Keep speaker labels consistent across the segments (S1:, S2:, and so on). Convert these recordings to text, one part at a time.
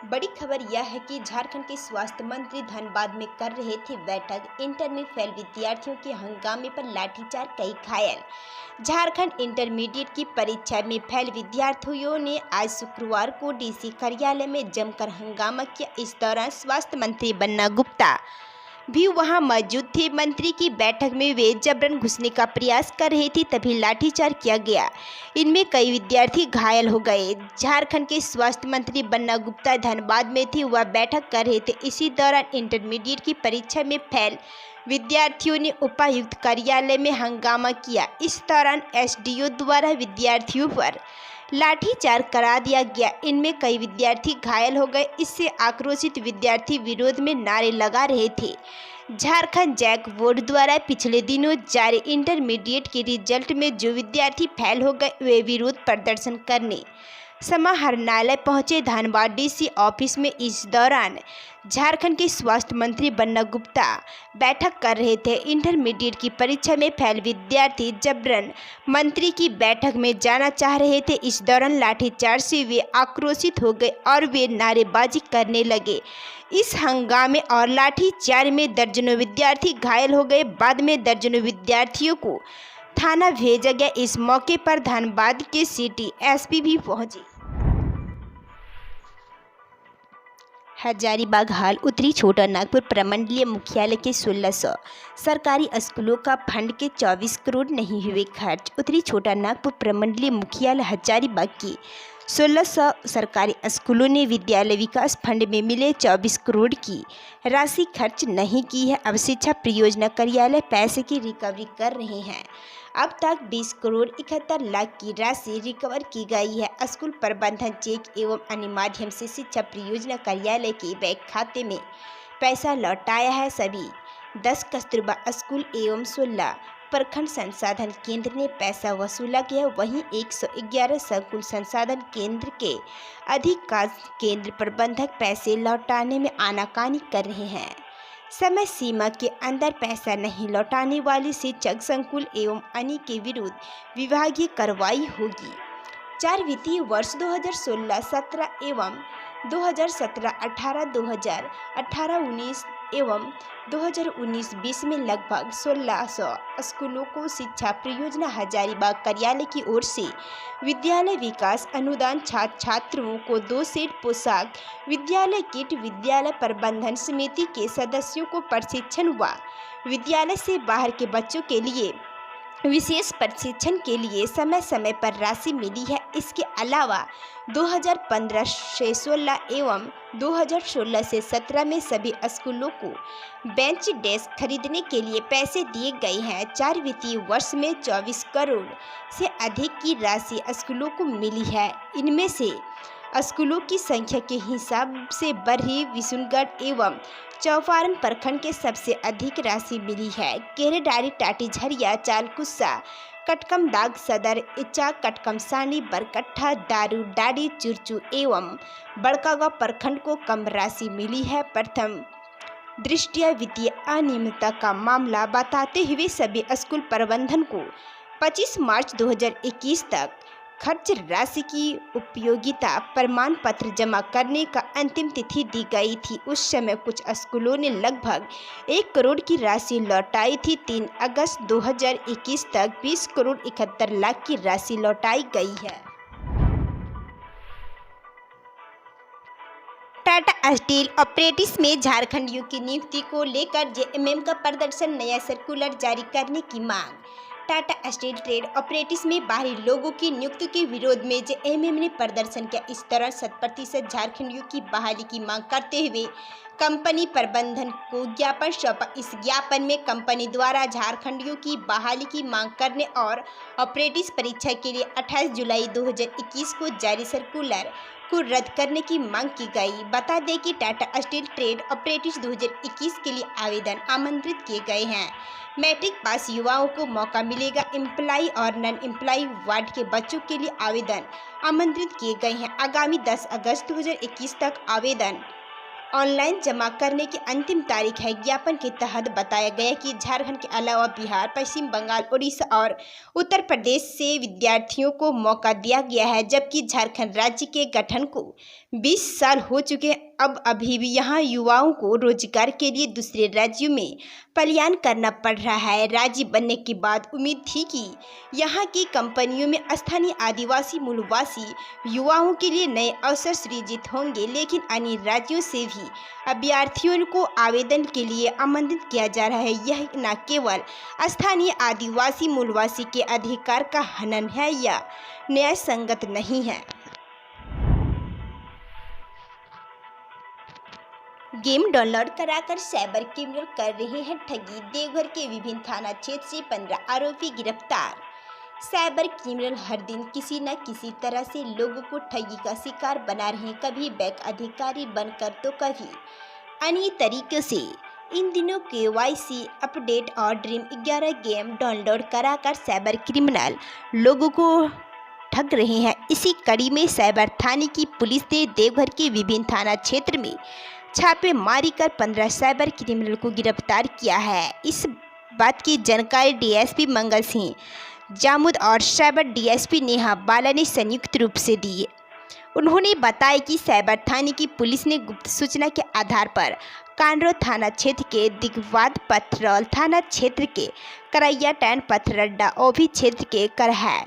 S1: बड़ी खबर यह है कि झारखंड के स्वास्थ्य मंत्री धनबाद में कर रहे थे बैठक। इंटर में फेल विद्यार्थियों के हंगामे पर लाठीचार्ज, कई घायल। झारखंड इंटरमीडिएट की परीक्षा में फेल विद्यार्थियों ने आज शुक्रवार को डीसी कार्यालय में जमकर हंगामा किया। इस दौरान स्वास्थ्य मंत्री बन्ना गुप्ता भी वहां मौजूद थे। मंत्री की बैठक में वे जबरन घुसने का प्रयास कर रहे थे, तभी लाठीचार्ज किया गया। इनमें कई विद्यार्थी घायल हो गए। झारखंड के स्वास्थ्य मंत्री बन्ना गुप्ता धनबाद में थे, वह बैठक कर रहे थे। इसी दौरान इंटरमीडिएट की परीक्षा में फेल विद्यार्थियों ने उपायुक्त कार्यालय में हंगामा किया। इस दौरान एसडीओ द्वारा विद्यार्थियों पर लाठीचार्ज करा दिया गया। इनमें कई विद्यार्थी घायल हो गए। इससे आक्रोशित विद्यार्थी विरोध में नारे लगा रहे थे। झारखंड जैक बोर्ड द्वारा पिछले दिनों जारी इंटरमीडिएट के रिजल्ट में जो विद्यार्थी फेल हो गए, वे विरोध प्रदर्शन करने समाहरणालय पहुंचे। धनबाद डीसी ऑफिस में इस दौरान झारखंड के स्वास्थ्य मंत्री बन्ना गुप्ता बैठक कर रहे थे। इंटरमीडिएट की परीक्षा में फेल विद्यार्थी जबरन मंत्री की बैठक में जाना चाह रहे थे। इस दौरान लाठीचार्ज से वे आक्रोशित हो गए और वे नारेबाजी करने लगे। इस हंगामे और लाठीचार्ज में दर्जनों विद्यार्थी घायल हो गए। बाद में दर्जनों विद्यार्थियों को थाना भेजा गया। इस मौके पर धनबाद के सिटी एसपी भी पहुंचे। हजारीबाग हाल उत्तरी छोटा नागपुर प्रमंडलीय मुख्यालय के 1600 सरकारी स्कूलों का फंड के 24 करोड़ नहीं हुए खर्च। उत्तरी छोटा नागपुर प्रमंडलीय मुख्यालय हजारीबाग की 1600 सरकारी स्कूलों ने विद्यालय विकास फंड में मिले 24 करोड़ की राशि खर्च नहीं की है। अब शिक्षा परियोजना कार्यालय पैसे की रिकवरी कर रहे हैं। अब तक 20 करोड़ 71 लाख की राशि रिकवर की गई है। स्कूल प्रबंधन चेक एवं अन्य माध्यम से शिक्षा परियोजना कार्यालय के बैंक खाते में पैसा लौटाया है। सभी 10 कस्तूरबा स्कूल एवं 16 प्रखंड संसाधन केंद्र ने पैसा वसूला गया। वहीं 111 संकुल संसाधन केंद्र के अधिकांश केंद्र प्रबंधक पैसे लौटाने में आनाकानी कर रहे हैं। समय सीमा के अंदर पैसा नहीं लौटाने वाले शिक्षक संकुल एवं अन्य के विरुद्ध विभागीय कार्रवाई होगी। 4 वित्तीय वर्ष 2016-17 एवं 2017-18, 2018-19 एवं 2019-20 में लगभग 1600 स्कूलों को शिक्षा परियोजना हजारीबाग कार्यालय की ओर से विद्यालय विकास अनुदान, छात्र छात्राओं को 2 सेट पोशाक, विद्यालय किट, विद्यालय प्रबंधन समिति के सदस्यों को प्रशिक्षण हुआ। विद्यालय से बाहर के बच्चों के लिए विशेष प्रशिक्षण के लिए समय समय पर राशि मिली है। इसके अलावा 2015 से 16 एवं 2016 से 17 में सभी स्कूलों को बेंच डेस्क खरीदने के लिए पैसे दिए गए हैं। 4 वित्तीय वर्ष में 24 करोड़ से अधिक की राशि स्कूलों को मिली है। इनमें से स्कूलों की संख्या के हिसाब से बरही, विशुनगढ़ एवं चौपारण प्रखंड के सबसे अधिक राशि मिली है। केरेडारी, टाटीझरिया, चालकुस्सा, कटकमदाग, सदर, इच्चा, कटकमसानी, बरकट्ठा, दारू, डाडी, चुरचू एवं बड़कागांव प्रखंड को कम राशि मिली है। प्रथम दृष्टया वित्तीय अनियमितता का मामला बताते हुए सभी स्कूल प्रबंधन को 25 मार्च 2021 तक खर्च राशि की उपयोगिता प्रमाण पत्र जमा करने का अंतिम तिथि दी गई थी। उस समय कुछ स्कूलों ने लगभग 1 करोड़ की राशि लौटाई थी। 3 अगस्त 2021 तक 20 करोड़ 71 लाख की राशि लौटाई गई है। टाटा स्टील ऑपरेटिव्स में झारखंडियों की नियुक्ति को लेकर जेएमएम का प्रदर्शन, नया सर्कुलर जारी करने की मांग। टाटा स्टील ट्रेड ऑपरेटिव्स में बाहरी लोगों की नियुक्ति के विरोध में जेएमएम ने प्रदर्शन किया। इस दौरान 100% झारखंडियों की बहाली की मांग करते हुए कंपनी प्रबंधन को ज्ञापन सौंपा। इस ज्ञापन में कंपनी द्वारा झारखंडियों की बहाली की मांग करने और ऑपरेटिव्स परीक्षा के लिए 28 जुलाई 2021 को जारी सर्कुलर को रद्द करने की मांग की गई। बता दें कि टाटा स्टील ट्रेड ऑपरेटिव्स 2021 के लिए आवेदन आमंत्रित किए गए हैं। मैट्रिक पास युवाओं को मौका मिलेगा। एम्प्लॉय और नॉन एम्प्लॉय वार्ड के बच्चों के लिए आवेदन आमंत्रित किए गए हैं। आगामी 10 अगस्त 2021 तक आवेदन ऑनलाइन जमा करने की अंतिम तारीख है। ज्ञापन के तहत बताया गया कि झारखंड के अलावा बिहार, पश्चिम बंगाल, उड़ीसा और उत्तर प्रदेश से विद्यार्थियों को मौका दिया गया है, जबकि झारखंड राज्य के गठन को 20 साल हो चुके हैं। अब अभी भी यहाँ युवाओं को रोजगार के लिए दूसरे राज्यों में पलायन करना पड़ रहा है। राज्य बनने के बाद उम्मीद थी कि यहाँ की कंपनियों में स्थानीय आदिवासी मूलवासी युवाओं के लिए नए अवसर सृजित होंगे, लेकिन अन्य राज्यों से भी अभ्यर्थियों को आवेदन के लिए आमंत्रित किया जा रहा है। यह न केवल स्थानीय आदिवासी मूलवासी के अधिकार का हनन है या न्याय संगत नहीं है। गेम डाउनलोड कराकर साइबर क्रिमिनल कर रहे हैं ठगी। देवघर के विभिन्न थाना क्षेत्र से 15 आरोपी गिरफ्तार। साइबर क्रिमिनल हर दिन किसी न किसी तरह से लोगों को ठगी का शिकार बना रहे हैं, कभी बैंक अधिकारी बनकर तो कभी अन्य तरीकों से। इन दिनों KYC अपडेट और ड्रीम 11 गेम डाउनलोड कराकर साइबर क्रिमिनल लोगों को ठग रहे हैं। इसी कड़ी में साइबर थाने की पुलिस ने देवघर के विभिन्न थाना क्षेत्र में छापेमारी कर 15 साइबर क्रिमिनल को गिरफ्तार किया है। इस बात की जानकारी DSP मंगल सिंह जामुद और साइबर DSP नेहा बाला ने संयुक्त रूप से दी। उन्होंने बताया कि साइबर थाने की पुलिस ने गुप्त सूचना के आधार पर कांडो थाना क्षेत्र के दिगवाद पथरौल, थाना क्षेत्र के करैया टैन पथरड्डा, ओभी क्षेत्र के करहा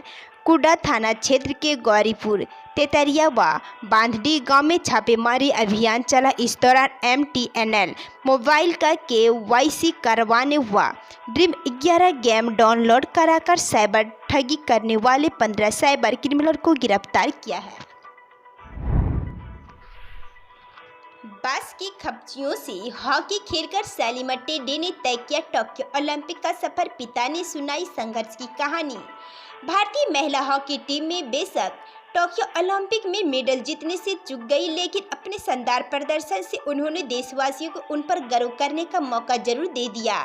S1: कुडा, थाना क्षेत्र के गौरीपुर, तेतरिया व बांधडी गांव में छापेमारी अभियान चला। इस दौरान MTNL मोबाइल का KYC करवाने व ड्रीम 11 गेम डाउनलोड कराकर साइबर ठगी करने वाले 15 साइबर क्रिमिनल को गिरफ्तार किया है। बांस की खपचियों से हॉकी खेलकर सालिमा टेंडे ने तय किया टोक्यो ओलंपिक का सफर। पिता ने सुनाई संघर्ष की कहानी। भारतीय महिला हॉकी टीम में बेशक टोक्यो ओलंपिक में मेडल जीतने से चूक गई, लेकिन अपने शानदार प्रदर्शन से उन्होंने देशवासियों को उन पर गर्व करने का मौका जरूर दे दिया।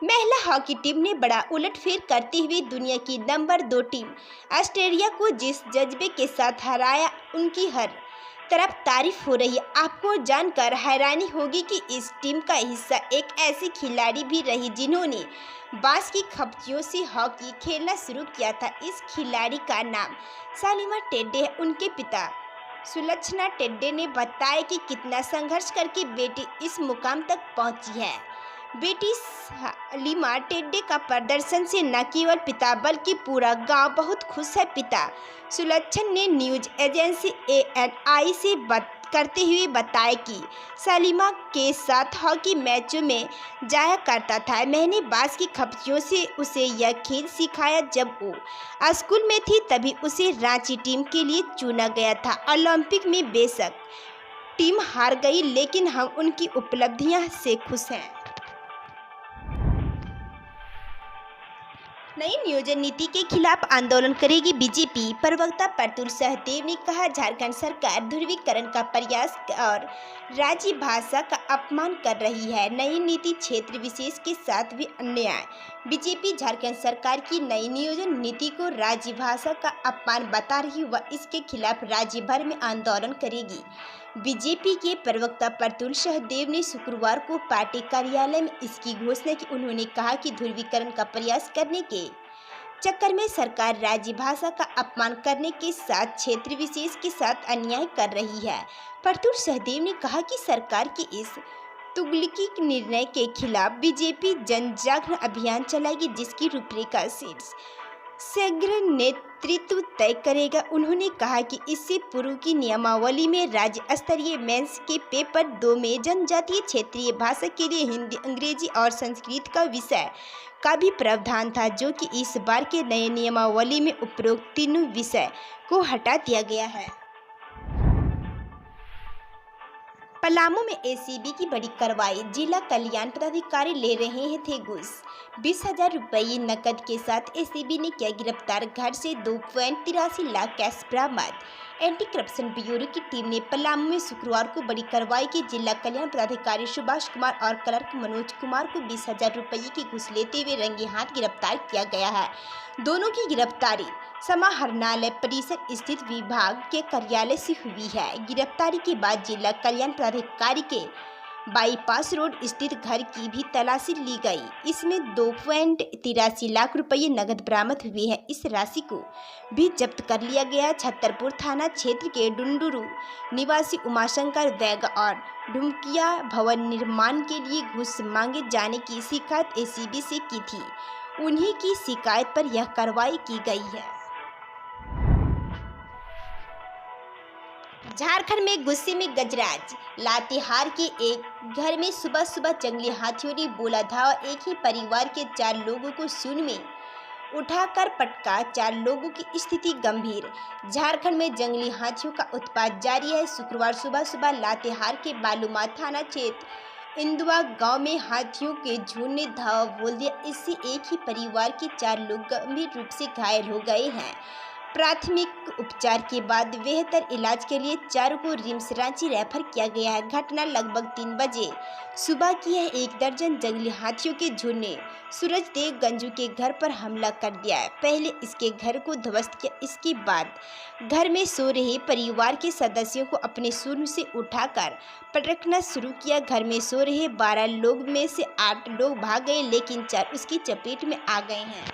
S1: महिला हॉकी टीम ने बड़ा उलटफेर करते हुए दुनिया की नंबर 2 टीम ऑस्ट्रेलिया को जिस जज्बे के साथ हराया, उनकी हर तरफ तारीफ हो रही है। आपको जानकर हैरानी होगी कि इस टीम का हिस्सा एक ऐसी खिलाड़ी भी रही जिन्होंने बांस की खपचियों से हॉकी खेलना शुरू किया था। इस खिलाड़ी का नाम सालिमा टेंडे है। उनके पिता सुलक्षणा टेंडे ने बताया कि कितना संघर्ष करके बेटी इस मुकाम तक पहुंची है। बेटी सालिमा टेंडे का प्रदर्शन से न केवल पिता बल्कि पूरा गांव बहुत खुश है। पिता सुलक्षण ने न्यूज एजेंसी ANI से बात करते हुए बताया कि सालिमा के साथ हॉकी मैचों में जाया करता था। मैंने बांस की खपचियों से उसे यह खेल सिखाया। जब वो स्कूल में थी तभी उसे रांची टीम के लिए चुना गया था। ओलंपिक में बेशक टीम हार गई, लेकिन हम उनकी उपलब्धियां से खुश हैं। नई नियोजन नीति के खिलाफ आंदोलन करेगी बीजेपी। प्रवक्ता प्रतुल सहदेव ने कहा, झारखंड सरकार ध्रुवीकरण का प्रयास और राज्य भाषा का अपमान कर रही है। नई नीति क्षेत्र विशेष के साथ भी अन्याय। बीजेपी झारखंड सरकार की नई नियोजन नीति को राज्य भाषा का अपमान बता रही व इसके खिलाफ राज्य भर में आंदोलन करेगी। बीजेपी के प्रवक्ता प्रतुल सहदेव ने शुक्रवार को पार्टी कार्यालय में इसकी घोषणा की। उन्होंने कहा कि ध्रुवीकरण का प्रयास करने के चक्कर में सरकार राज्य भाषा का अपमान करने के साथ क्षेत्र विशेष के साथ अन्याय कर रही है। प्रतुल सहदेव ने कहा कि सरकार के इस तुगलकी निर्णय के खिलाफ बीजेपी जन जागरण अभियान चलाएगी, जिसकी रूपरेखा शीघ्र नेतृत्व तय करेगा। उन्होंने कहा कि इससे पूर्व की नियमावली में राज्य स्तरीय मेंस के पेपर 2 में जनजातीय क्षेत्रीय भाषा के लिए हिंदी, अंग्रेजी और संस्कृत का विषय का भी प्रावधान था, जो कि इस बार के नए नियमावली में उपरोक्त तीनों विषय को हटा दिया गया है। पलामू में ACB की बड़ी कार्रवाई। जिला कल्याण पदाधिकारी ले रहे थे घूस। 20,000 रुपये नकद के साथ ACB ने किया गिरफ्तार। घर से 2.83 लाख कैश बरामद। एंटी करप्शन ब्यूरो की टीम ने पलामू में शुक्रवार को बड़ी कार्रवाई की। जिला कल्याण पदाधिकारी सुभाष कुमार और क्लर्क मनोज कुमार को 20,000 रुपये की घूस लेते हुए रंगे हाथ गिरफ्तार किया गया है। दोनों की गिरफ्तारी समाहरणालय परिसर स्थित विभाग के कार्यालय से हुई है। गिरफ्तारी के बाद जिला कल्याण प्राधिकारी के बाईपास रोड स्थित घर की भी तलाशी ली गई। इसमें 2.83 लाख रुपये नकद बरामद हुए हैं। इस राशि को भी जब्त कर लिया गया। छतरपुर थाना क्षेत्र के डुंडुरु निवासी उमाशंकर वैग और ढुमकिया भवन निर्माण के लिए घूस मांगे जाने की शिकायत एसीबी से की थी। उन्हीं की शिकायत पर यह कार्रवाई की गई है। झारखंड में गुस्से में गजराज। लातेहार के एक घर में सुबह सुबह जंगली हाथियों ने बोला धावा। एक ही परिवार के 4 लोगों को सूंड में उठाकर पटका। 4 लोगों की स्थिति गंभीर। झारखंड में जंगली हाथियों का उत्पात जारी है। शुक्रवार सुबह सुबह लातेहार के बालूमाथ थाना क्षेत्र इंदुआ गांव में हाथियों के झुंड ने धावा बोल दिया। इससे एक ही परिवार के 4 लोग गंभीर रूप से घायल हो गए हैं। प्राथमिक उपचार के बाद बेहतर इलाज के लिए 4 को रिम्स रांची रेफर किया गया है। घटना लगभग 3 बजे सुबह की है। 1 दर्जन जंगली हाथियों के झुंड ने सूरजदेव गंजू के घर पर हमला कर दिया है। पहले इसके घर को ध्वस्त किया। इसके बाद घर में सो रहे परिवार के सदस्यों को अपने सूंड से उठाकर पटकना शुरू किया। घर में सो रहे 12 लोग में से 8 लोग भाग गए, लेकिन 4 उसकी चपेट में आ गए हैं।